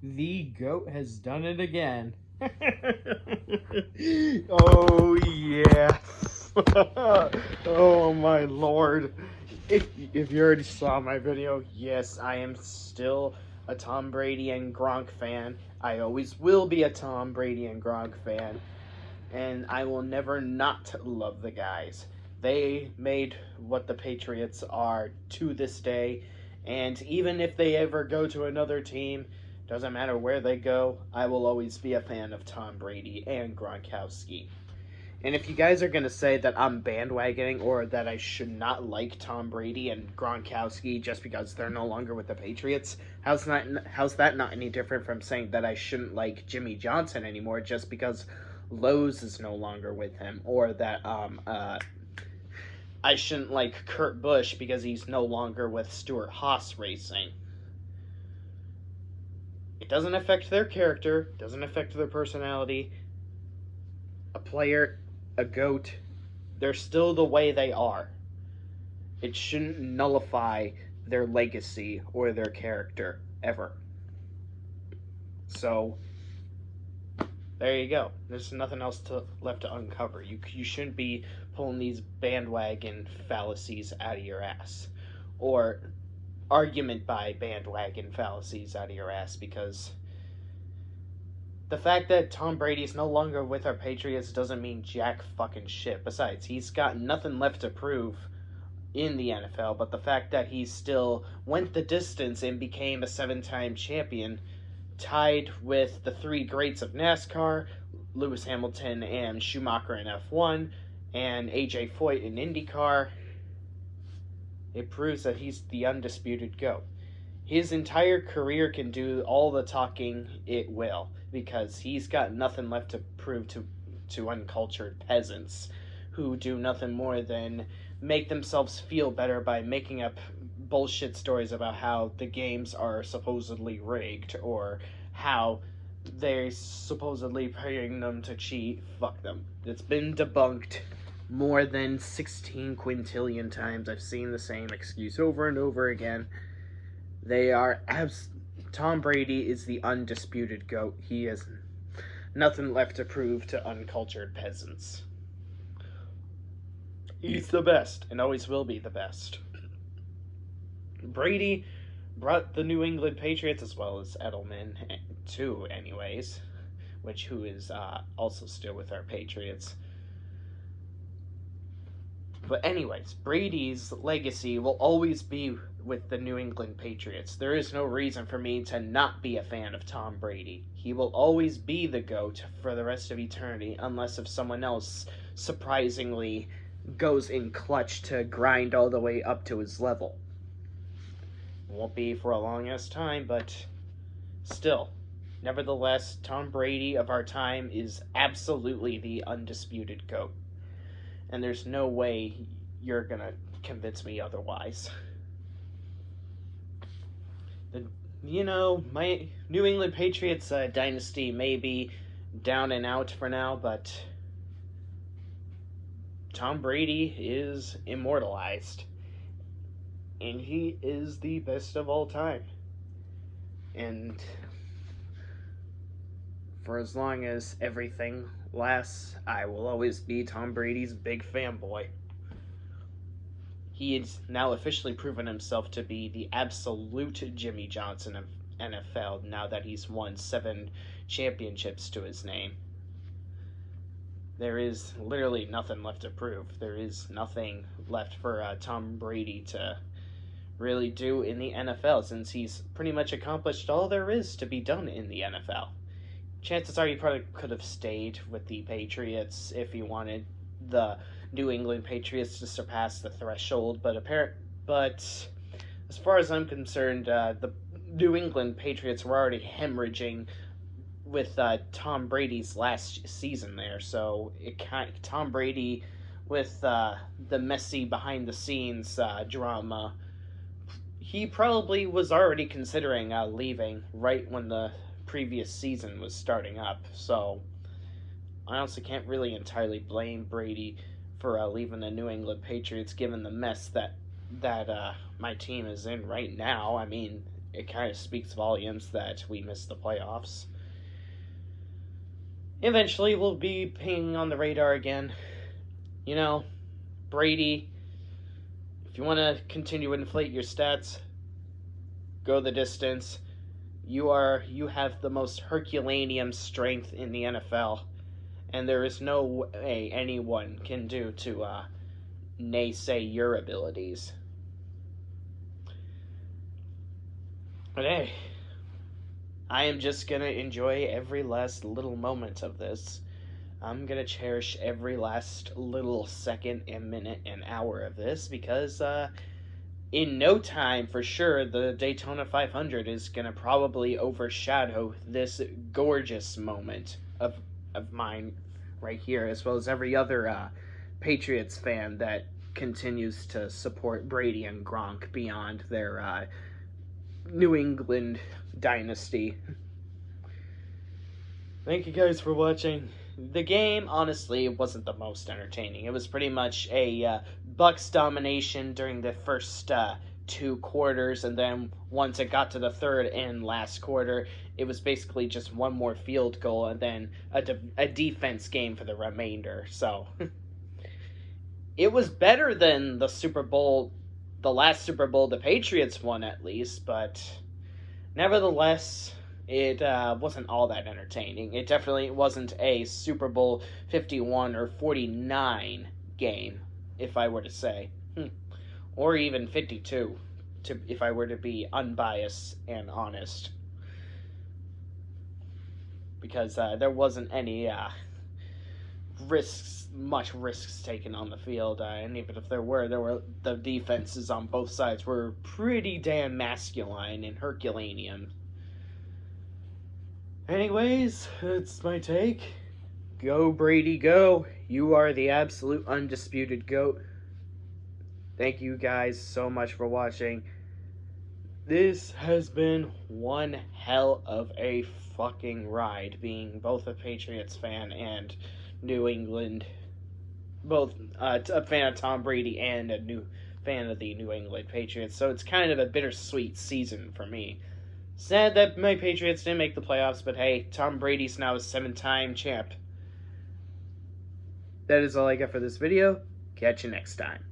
The goat has done it again. Oh yeah. Oh my lord. If you already saw my video, yes, I am still a Tom Brady and Gronk fan. I always will be a Tom Brady and Gronk fan, and I will never not love the guys. They made what the Patriots are to this day, and even if they ever go to another team, doesn't matter where they go, I will always be a fan of Tom Brady and Gronkowski. And if you guys are going to say that I'm bandwagoning or that I should not like Tom Brady and Gronkowski just because they're no longer with the Patriots, how's that not any different from saying that I shouldn't like Jimmy Johnson anymore just because Lowe's is no longer with him, or that I shouldn't like Kurt Busch because he's no longer with Stewart Haas Racing. It doesn't affect their character, doesn't affect their personality. A player, a GOAT, they're still the way they are. It shouldn't nullify their legacy or their character ever. So there you go. There's nothing else left to uncover. You shouldn't be pulling these bandwagon fallacies out of your ass, or argument by bandwagon fallacies out of your ass, because the fact that Tom Brady is no longer with our Patriots doesn't mean jack fucking shit. Besides, he's got nothing left to prove in the NFL, but the fact that he still went the distance and became a 7-time champion, tied with the three greats of NASCAR, Lewis Hamilton and Schumacher in F1, and AJ Foyt in IndyCar, it proves that he's the undisputed GOAT. His entire career can do all the talking it will, because he's got nothing left to prove to uncultured peasants who do nothing more than make themselves feel better by making up bullshit stories about how the games are supposedly rigged, or how they're supposedly paying them to cheat. Fuck them. It's been debunked more than 16 quintillion times. I've seen the same excuse over and over again. Tom Brady is the undisputed GOAT. He has nothing left to prove to uncultured peasants. He's the best and always will be the best. Brady brought the New England Patriots, as well as Edelman too, anyways, who is also still with our Patriots. But anyways, Brady's legacy will always be with the New England Patriots. There is no reason for me to not be a fan of Tom Brady. He will always be the GOAT for the rest of eternity, unless if someone else surprisingly goes in clutch to grind all the way up to his level. Won't be for a long ass time, but still. Nevertheless, Tom Brady of our time is absolutely the undisputed GOAT. And there's no way you're gonna convince me otherwise. My New England Patriots dynasty may be down and out for now, but Tom Brady is immortalized. And he is the best of all time. And for as long as everything lasts, I will always be Tom Brady's big fanboy. He has now officially proven himself to be the absolute Jimmy Johnson of NFL now that he's won 7 championships to his name. There is literally nothing left to prove. There is nothing left for Tom Brady to really do in the NFL, since he's pretty much accomplished all there is to be done in the NFL. Chances are he probably could have stayed with the Patriots if he wanted the New England Patriots to surpass the threshold, but as far as I'm concerned, the New England Patriots were already hemorrhaging with Tom Brady's last season there, so Tom Brady with the messy behind the scenes drama, he probably was already considering leaving right when the previous season was starting up. So I honestly can't really entirely blame Brady for leaving the New England Patriots, given the mess that my team is in right now. I mean, it kind of speaks volumes that we missed the playoffs. Eventually, we'll be pinging on the radar again. You know, Brady, if you want to continue to inflate your stats, go the distance. You have the most Herculaneum strength in the NFL, and there is no way anyone can do to naysay your abilities. But hey, I am just gonna enjoy every last little moment of this. I'm gonna cherish every last little second and minute and hour of this because in no time, for sure, the Daytona 500 is gonna probably overshadow this gorgeous moment of mine right here, as well as every other Patriots fan that continues to support Brady and Gronk beyond their New England dynasty. Thank you guys for watching. The game, honestly, wasn't the most entertaining. It was pretty much a Bucks domination during the first 2 quarters, and then once it got to the third and last quarter, it was basically just one more field goal and then a defense game for the remainder. So it was better than the last Super Bowl the Patriots won, at least, but nevertheless, it wasn't all that entertaining. It definitely wasn't a Super Bowl 51 or 49 game, if I were to say. Or even 52, if I were to be unbiased and honest. Because there wasn't any much risks taken on the field, and even if there were the defenses on both sides were pretty damn masculine and Herculaneum. Anyways, that's my take. Go Brady, go. You are the absolute undisputed GOAT. Thank you guys so much for watching. This has been one hell of a fucking ride, being both a Patriots fan and New England, both a fan of Tom Brady and a new fan of the New England Patriots. So it's kind of a bittersweet season for me. Sad that my Patriots didn't make the playoffs, but hey, Tom Brady's now a 7-time champ. That is all I got for this video. Catch you next time.